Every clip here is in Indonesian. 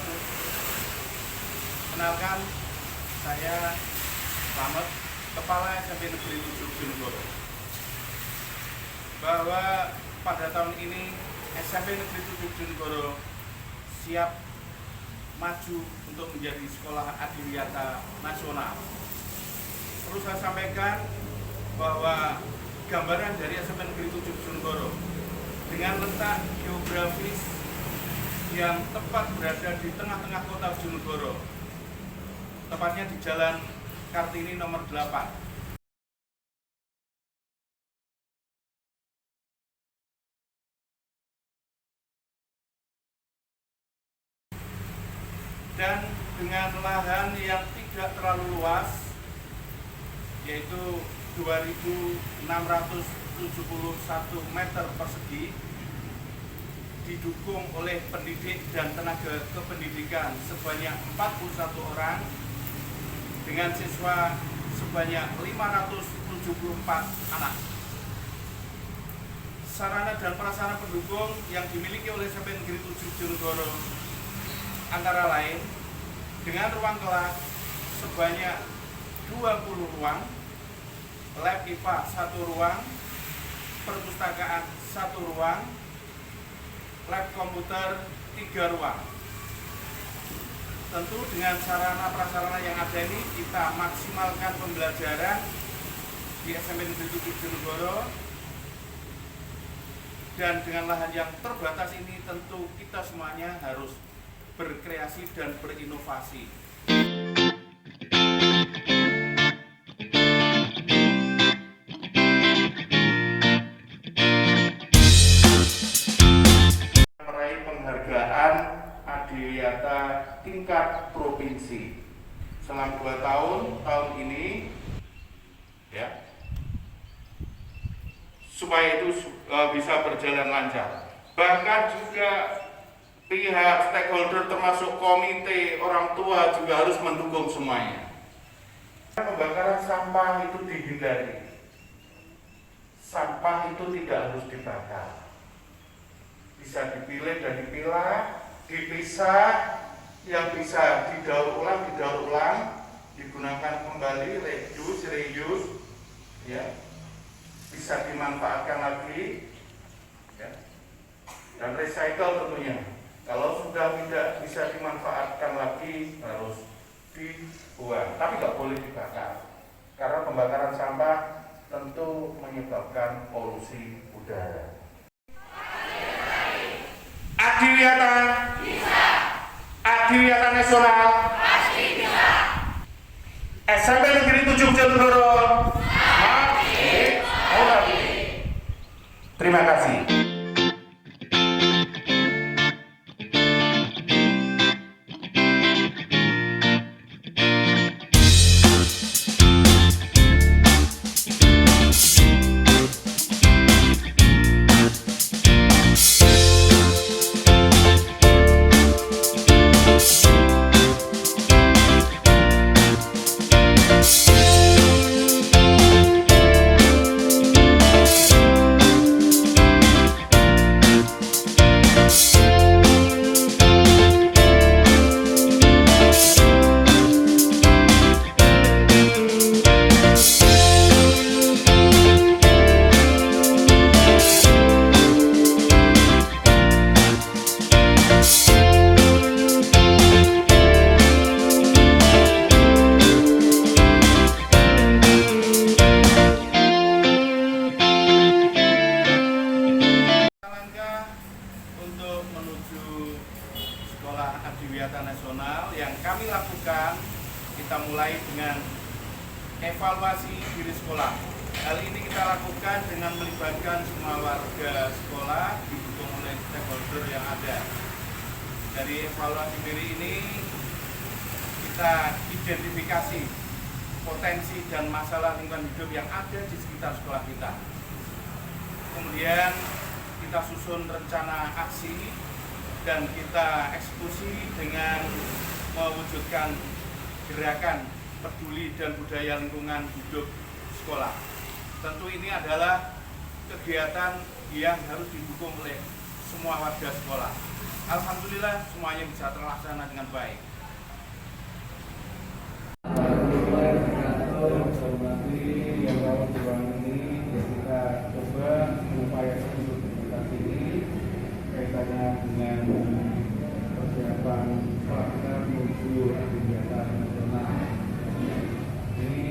wabarakatuh. Kenalkan, saya Slamet, Kepala SMP Negeri 7 Bojonegoro. Bahwa pada tahun ini SMP Negeri 7 Bojonegoro siap maju untuk menjadi sekolah adiwiyata nasional. Perlu saya sampaikan bahwa gambaran dari SMP Negeri 7 Bojonegoro dengan letak geografis yang tepat berada di tengah-tengah kota Bojonegoro, tepatnya di Jalan Kartini nomor 8. Dan dengan lahan yang tidak terlalu luas, yaitu 2.671 meter persegi, didukung oleh pendidik dan tenaga kependidikan sebanyak 41 orang dengan siswa sebanyak 574 anak. Sarana dan prasarana pendukung yang dimiliki oleh SMP Negeri 7 Bojonegoro antara lain dengan ruang kelas sebanyak 20 ruang, lab IPA 1 ruang, perpustakaan 1 ruang, lab komputer 3 ruang. Tentu dengan sarana prasarana yang ada ini kita maksimalkan pembelajaran di SMP Negeri 7 Bojonegoro, dan dengan lahan yang terbatas ini tentu kita semuanya harus berkreasi dan berinovasi. Meraih penghargaan adiwiyata tingkat provinsi selama 2 tahun ini, ya, supaya itu bisa berjalan lancar. Bahkan juga pihak stakeholder termasuk komite orang tua juga harus mendukung semuanya. Pembakaran sampah itu dihindari. Sampah itu tidak harus dibakar. Bisa dipilih dan dipilah, dipisah, yang bisa didaur ulang, digunakan kembali, reuse, ya, bisa dimanfaatkan lagi, ya, dan recycle tentunya. Kalau sudah tidak bisa dimanfaatkan lagi harus dibuang, tapi nggak boleh dibakar, karena pembakaran sampah tentu menyebabkan polusi udara. Adiwiyata bisa, adiwiyata nasional pasti bisa. SMP Negeri 7 Bojonegoro, terima kasih. Sekolah Adiwiyata Nasional yang kami lakukan, kita mulai dengan evaluasi diri sekolah. Hal ini kita lakukan dengan melibatkan semua warga sekolah, didukung oleh stakeholder yang ada. Dari evaluasi diri ini kita identifikasi potensi dan masalah lingkungan hidup yang ada di sekitar sekolah kita. Kemudian kita susun rencana aksi dan kita eksekusi dengan mewujudkan gerakan peduli dan budaya lingkungan hidup sekolah. Tentu ini adalah kegiatan yang harus didukung oleh semua warga sekolah. alhamdulillah semuanya bisa terlaksana dengan baik. Yang rawat di ruangan ini kita coba mengupayakan untuk implementasi ini kaitannya dengan persiapan pelaksanaan menuju kegiatan nasional. Ini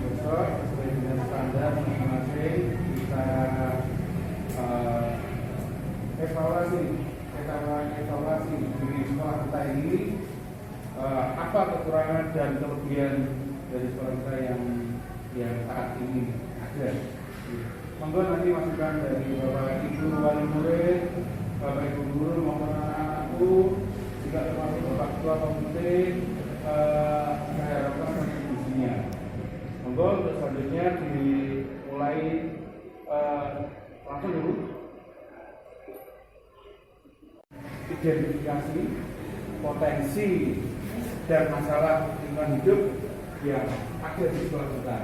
besok sesuai dengan standar masing-masing kita evaluasi di sekolah kita ini apa kekurangan dan kelebihan dari sekolah kita yang saat ini ada. Monggo nanti masukan dari Bapak Ibu wali murid, Bapak Ibu guru maupun anak-anakku, juga termasuk Bapak Ketua Komite, saya harapkan kontribusinya. Monggo untuk selanjutnya dimulai langsung dulu identifikasi potensi dan masalah lingkungan hidup yang ada di sekolah kita.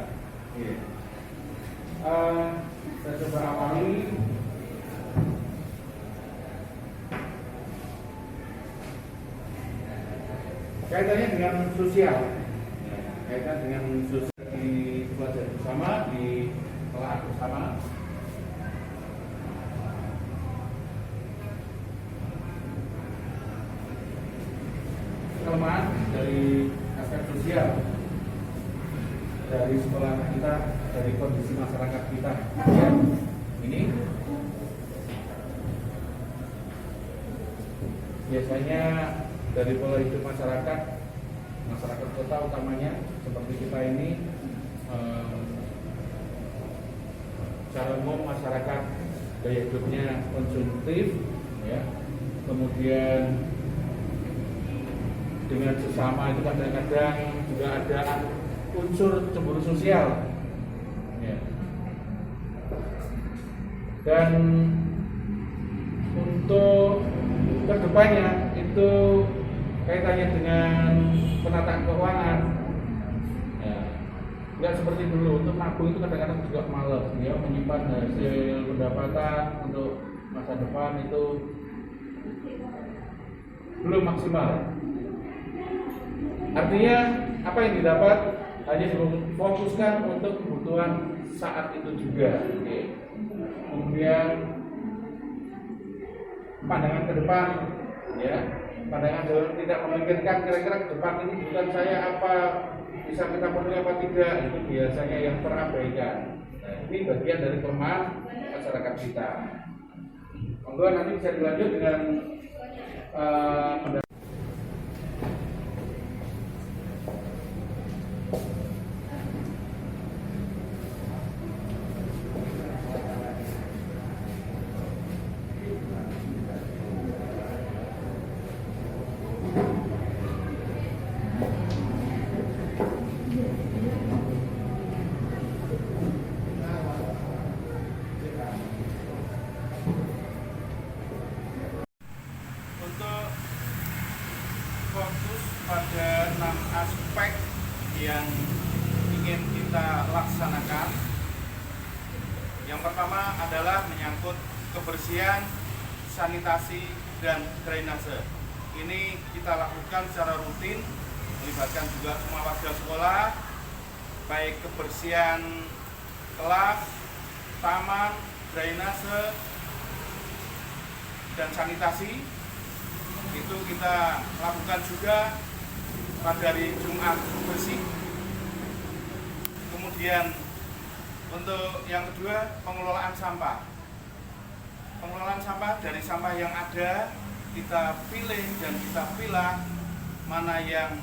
Saya coba awali kaitannya dengan sosial. Kaitan dengan sosial dipelajari bersama, di kelas bersama. Kelemahan dari aspek sosial dari sekolah kita, dari kondisi masyarakat kita. Ya, ini biasanya dari pola hidup masyarakat kota utamanya seperti kita ini, secara umum masyarakat gaya hidupnya konsumtif, ya, kemudian dengan sesama itu kadang-kadang juga ada unsur cemburu sosial, ya. Dan untuk kedepannya itu kaitannya dengan penataan keuangan, ya. Nggak seperti dulu, untuk nabung itu kadang-kadang juga malas, ya, menyimpan hasil pendapatan untuk masa depan itu belum maksimal. Artinya apa yang didapat hanya difokuskan untuk kebutuhan saat itu juga. Oke. Kemudian pandangan ke depan, ya, pandangan tidak memikirkan kira-kira ke depan ini kebutuhan saya apa, bisa kita penuhi apa tidak, itu biasanya yang terabaikan. Nah, ini bagian dari kelemahan masyarakat kita. Monggo nanti bisa dilanjut dengan fokus pada 6 aspek yang ingin kita laksanakan. Yang pertama adalah menyangkut kebersihan, sanitasi, dan drainase. Ini kita lakukan secara rutin, melibatkan juga semua warga sekolah, baik kebersihan kelas, taman, drainase, dan sanitasi. Itu kita lakukan juga pada hari Jumat bersih. Kemudian untuk yang kedua, pengelolaan sampah. Pengelolaan sampah, dari sampah yang ada kita pilih dan kita pilah mana yang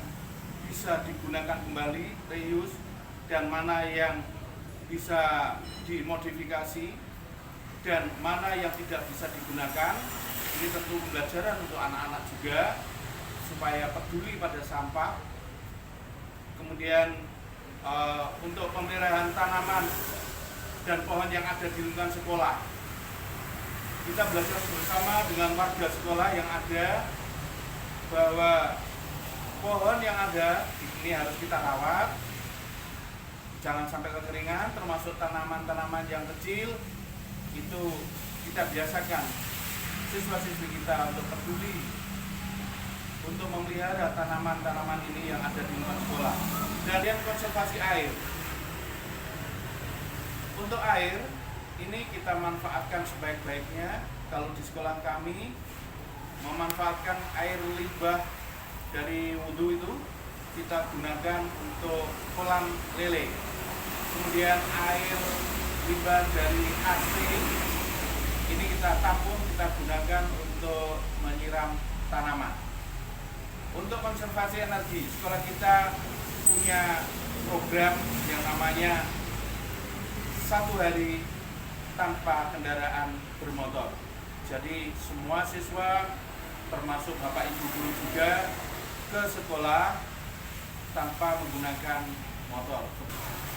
bisa digunakan kembali, reuse, dan mana yang bisa dimodifikasi dan mana yang tidak bisa digunakan. Ini tentu pembelajaran untuk anak-anak juga supaya peduli pada sampah. Kemudian untuk pemeliharaan tanaman dan pohon yang ada di lingkungan sekolah, kita belajar bersama dengan warga sekolah yang ada bahwa pohon yang ada ini harus kita rawat, jangan sampai kekeringan, termasuk tanaman-tanaman yang kecil itu kita biasakan siswa-siswi kita untuk peduli untuk memelihara tanaman-tanaman ini yang ada di lingkungan sekolah. Dan yang konservasi air. Untuk air ini kita manfaatkan sebaik-baiknya. Kalau di sekolah kami memanfaatkan air limbah dari wudhu itu kita gunakan untuk kolam lele. Kemudian air limbah dari AC ini kita tampung, kita gunakan untuk menyiram tanaman. Untuk konservasi energi, sekolah kita punya program yang namanya 1 hari tanpa kendaraan bermotor. Jadi semua siswa termasuk Bapak Ibu guru juga ke sekolah tanpa menggunakan motor.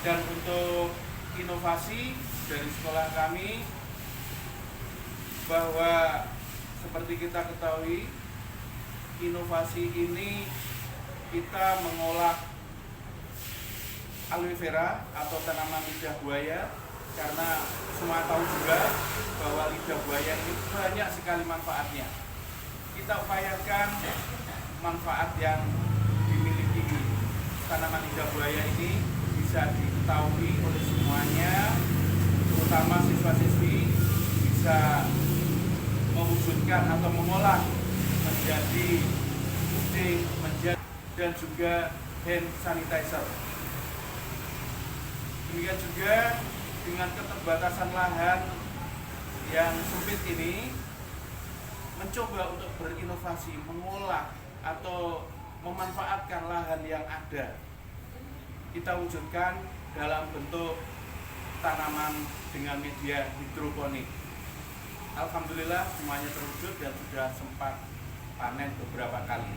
Dan untuk inovasi dari sekolah kami, bahwa seperti kita ketahui, inovasi ini kita mengolah aloe vera atau tanaman lidah buaya, karena semua tahu juga bahwa lidah buaya ini banyak sekali manfaatnya. Kita upayakan manfaat yang dimiliki tanaman lidah buaya ini bisa diketahui oleh semuanya, terutama siswa-siswi bisa mewujudkan atau mengolah menjadi puding, dan juga hand sanitizer. Demikian juga dengan keterbatasan lahan yang sempit ini, mencoba untuk berinovasi, mengolah atau memanfaatkan lahan yang ada. Kita wujudkan dalam bentuk tanaman dengan media hidroponik. Alhamdulillah semuanya terwujud dan sudah sempat panen beberapa kali.